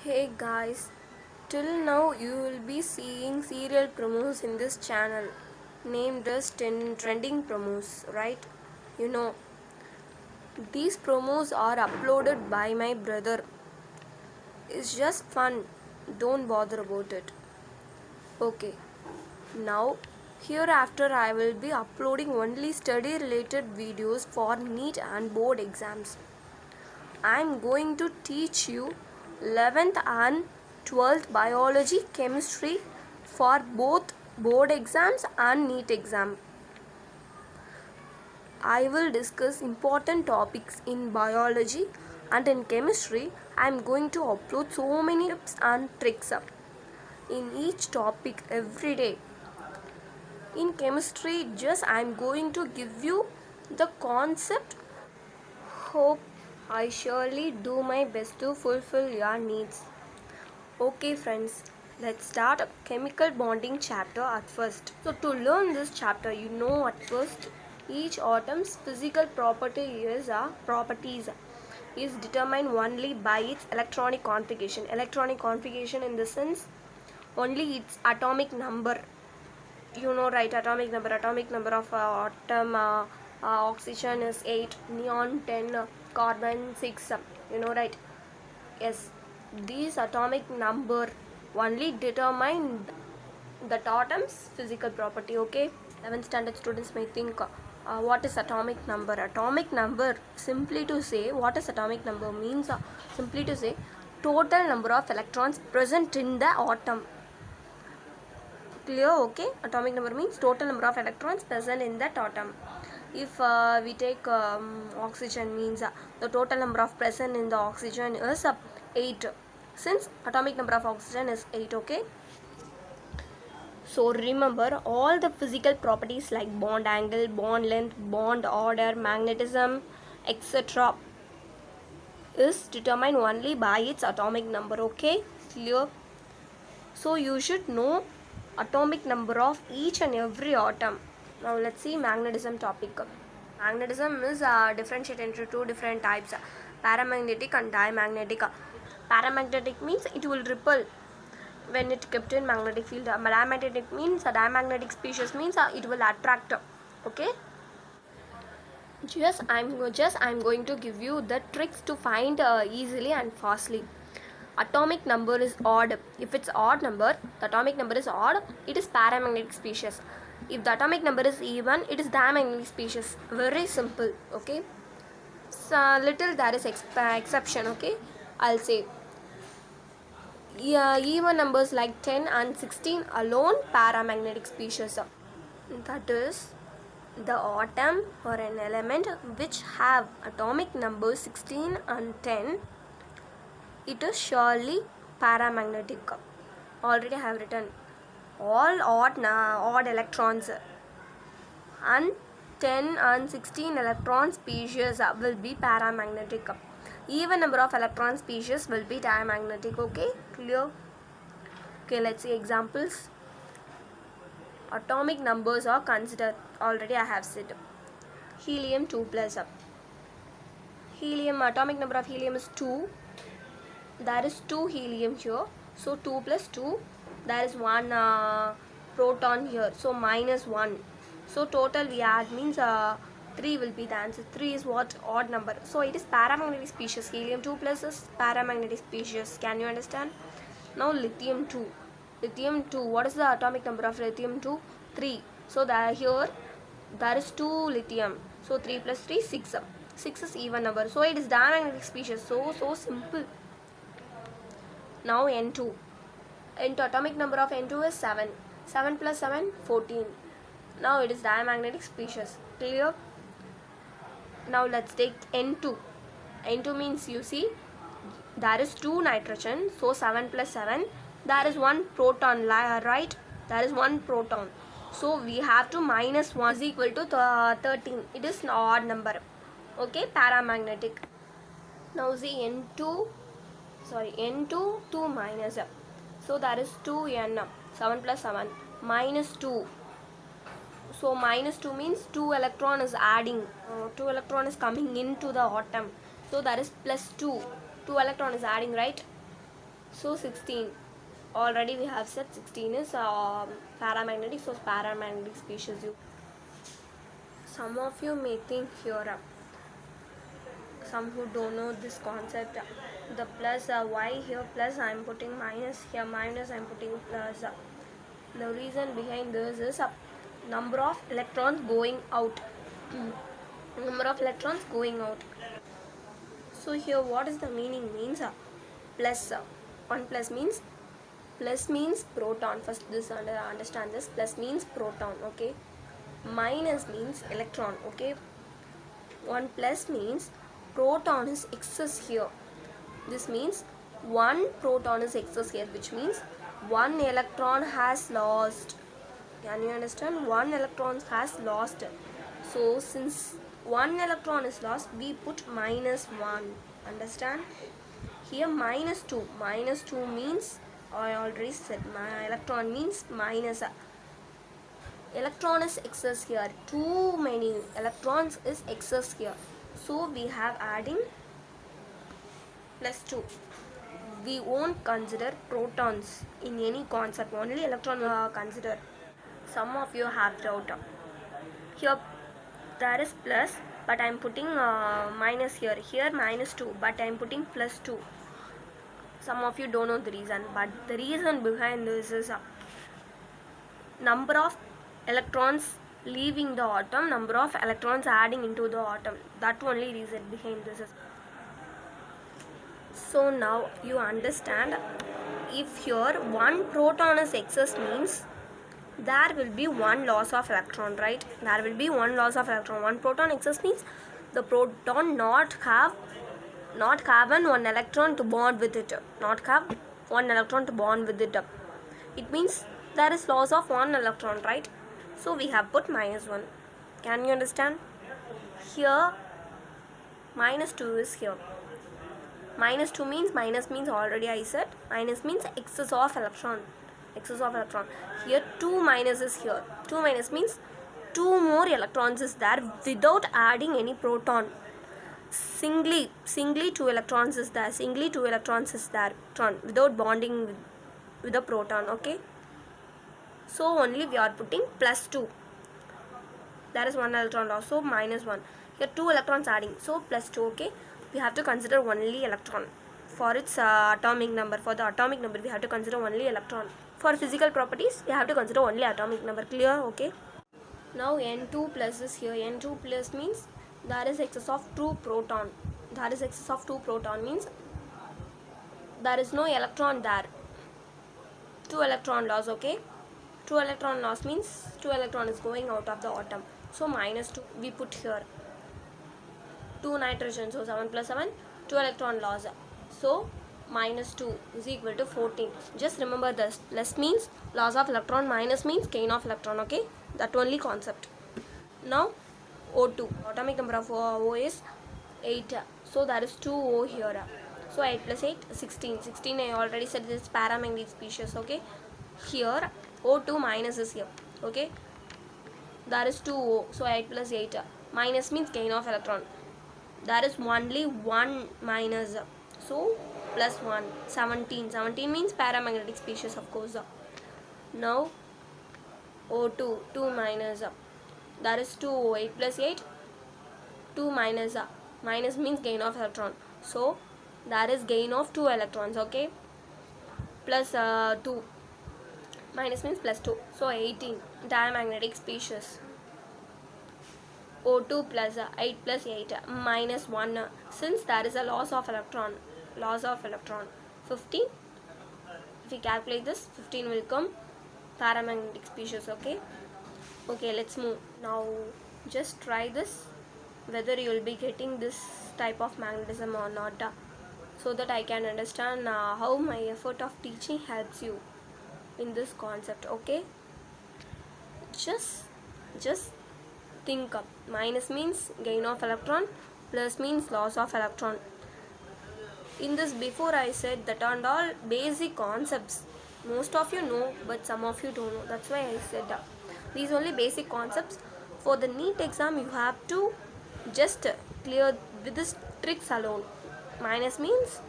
Hey guys, till now you will be seeing serial promos in this channel named as trending promos, right? You know, these promos are uploaded by my brother. It's just fun, don't bother about it. Okay, now hereafter I will be uploading only study related videos for NEET and board exams. I am going to teach you 11th and 12th biology chemistry for both board exams and NEET exam. I will discuss important topics in biology, and in chemistry I am going to upload so many tips and tricks in each topic every day. In chemistry just I am going to give you the concept. Hope I surely do my best to fulfill your needs. Okay friends, let's start a chemical bonding chapter at first. So to learn this chapter, you know at first each atom's physical property properties is determined only by its electronic configuration. Electronic configuration in the sense only its atomic number. You know, right? Atomic number of atom oxygen is 8, neon 10, carbon 6. You know, right? Yes, these atomic number only determine that atom's physical property. Okay, 11th standard students may think what is atomic number. Atomic number, simply to say, what is atomic number means simply to say total number of electrons present in the atom. Clear? Okay, atomic number means total number of electrons present in that atom. If we take oxygen, means the total number of present in the oxygen is 8, since atomic number of oxygen is 8. Okay, so remember all the physical properties like bond angle, bond length, bond order, magnetism, etc. is determined only by its atomic number. Okay, clear? So you should know atomic number of each and every atom. Now let's see magnetism topic. Magnetism is differentiated into two different types, paramagnetic and diamagnetic. Paramagnetic means it will repel when it kept in magnetic field. Diamagnetic means diamagnetic species means it will attract. Okay, I'm going to give you the tricks to find easily and fastly. Atomic number is odd. If it's odd number, the atomic number is odd, it is paramagnetic species. If the atomic number is even, it is diamagnetic species. Very simple. Okay, so little there is exception. Okay, I'll say even numbers like 10 and 16 alone paramagnetic species. That is, the atom or an element which have atomic numbers 16 and 10, it is surely paramagnetic. Already I have written all odd electrons and 10 and 16 electron species will be paramagnetic. Even number of electron species will be diamagnetic. Okay, clear? Okay, let's see examples. Atomic numbers are considered. Already I have said. Helium 2 plus. Helium, atomic number of helium is 2. There is 2 helium here, so 2 plus 2, there is 1 proton here, so minus 1. So total we add means 3 will be the answer. 3 is what? Odd number. So it is paramagnetic species. Helium 2 plus is paramagnetic species. Can you understand? Now lithium 2. Lithium 2, what is the atomic number of lithium 2? 3. So here there is 2 lithium. So 3 plus 3, 6. 6 is even number. So it is diamagnetic species. So simple. Now N2. Atomic number of N2 is 7. 7 plus 7, 14. Now it is diamagnetic species. Clear? Now let's take N2. N2 means, you see, there is 2 nitrogen. So 7 plus 7, there is 1 proton, right? There is 1 proton. So we have to minus 1 is equal to 13. It is an odd number. Okay, paramagnetic. Now see N2, 2 minus. So there is 2n. 7 plus 7 minus 2. So minus 2 means 2 electron is adding. 2 electron is coming into the atom. So there is plus 2. 2 electron is adding, right? So 16, already we have said 16 is paramagnetic, so paramagnetic species. Some of you may think here, some who don't know this concept, the plus, why here plus I am putting minus, here minus I am putting plus. The reason behind this is number of electrons going out. Number of electrons going out. So here what is the meaning means plus 1 plus means proton. First this understand this, plus means proton, okay. Minus means electron, okay. 1 plus means proton is excess here. This means 1 proton is excess here, which means 1 electron has lost. Can you understand? 1 electron has lost. So since 1 electron is lost, we put minus 1. Understand? Here minus 2. Minus 2 means, I already said, my electron means minus. Electron is excess here. Too many electrons is excess here. So we have adding plus 2. We won't consider protons in any concept. Only electron we consider. Some of you have doubt. Here there is plus, but I am putting minus here. Here minus 2, but I am putting plus 2. Some of you don't know the reason, but the reason behind this is number of electrons leaving the atom, number of electrons adding into the atom. That only reason behind this is. So now you understand, if here 1 proton is excess means there will be 1 loss of electron, right? There will be 1 loss of electron. 1 proton excess means the proton not have one electron to bond with it. Not have 1 electron to bond with it. It means there is loss of 1 electron, right? So we have put minus 1. Can you understand? Here minus 2 is here. Minus 2 means, minus means already I said, minus means excess of electron. Excess of electron. Here 2 minus is here. 2 minus means 2 more electrons is there without adding any proton. Singly 2 electrons is there. Singly 2 electrons is there without bonding with the proton, okay. So only we are putting plus 2. There is 1 electron loss, so minus 1. Here 2 electrons adding, so plus 2, okay. We have to consider only electron for its atomic number. For the atomic number we have to consider only electron. For physical properties we have to consider only atomic number. Clear? Okay. Now N2 plus is here. N2 plus means there is excess of 2 proton. There is excess of 2 proton means there is no electron there. 2 electron loss, okay. 2 electron loss means 2 electron is going out of the atom. So minus 2 we put here. 2 nitrogen, so 7 plus 7, 2 electron loss. So minus 2 is equal to 14. Just remember this. Plus means loss of electron, minus means gain of electron, okay. That only concept. Now O2, atomic number of O is 8. So there is 2 O here. So 8 plus 8, 16. 16 I already said this is paramagnetic species, okay. Here O2 minus is here, okay. There is 2 O, so 8 plus 8. Minus means gain of electron. There is only 1 minus, so plus 1, 17. 17 means paramagnetic species, of course. Now O2, 2 minus, there is 2, 8 plus 8, 2 minus, minus means gain of electron, so there is gain of 2 electrons, okay, plus 2, minus means plus 2, so 18, diamagnetic species. O2 plus 8 plus 8 minus 1, since there is a loss of electron, 15. If we calculate this, 15 will come paramagnetic species, okay. Okay, let's move. Now just try this, whether you will be getting this type of magnetism or not, so that I can understand how my effort of teaching helps you in this concept, okay. Just think up. Minus means gain of electron, plus means loss of electron. In this before I said that and all basic concepts. Most of you know, but some of you don't know. That's why I said that. These only basic concepts. For the NEET exam you have to just clear with this tricks alone. Minus means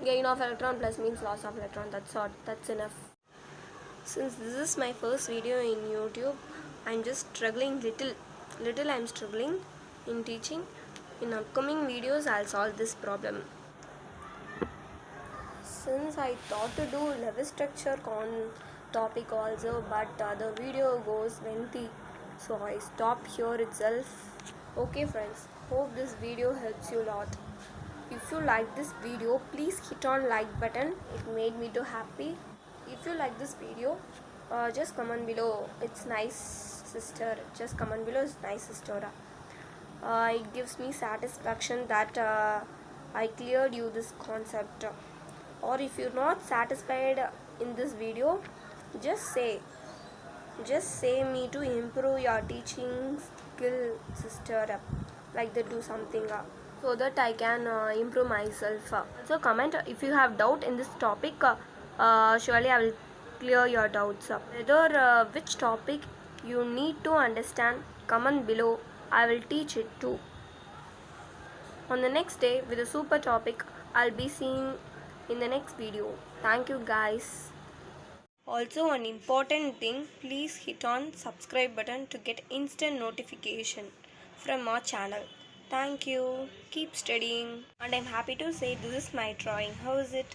gain of electron plus means loss of electron. That's all. That's enough. Since this is my first video in YouTube, I'm just struggling little I'm struggling in teaching. In upcoming videos I'll solve this problem. Since I thought to do level structure topic also, but the video goes lengthy, so I stop here itself. Okay friends, hope this video helps you a lot. If you like this video, please hit on like button. It made me too happy. If you like this video, just comment below. It's nice, sister. Just comment below. It's nice, sister. It gives me satisfaction that I cleared you this concept. Or if you're not satisfied in this video, just say me to improve your teaching skill, sister. Like that, do something so that I can improve myself. So comment if you have doubt in this topic. Surely I will clear your doubts. Whether which topic you need to understand, comment below. I will teach it too. On the next day with a super topic, I'll be seeing in the next video. Thank you guys. Also, an important thing, please hit on subscribe button to get instant notification from our channel. Thank you. Keep studying. And I'm happy to say this is my drawing. How is it?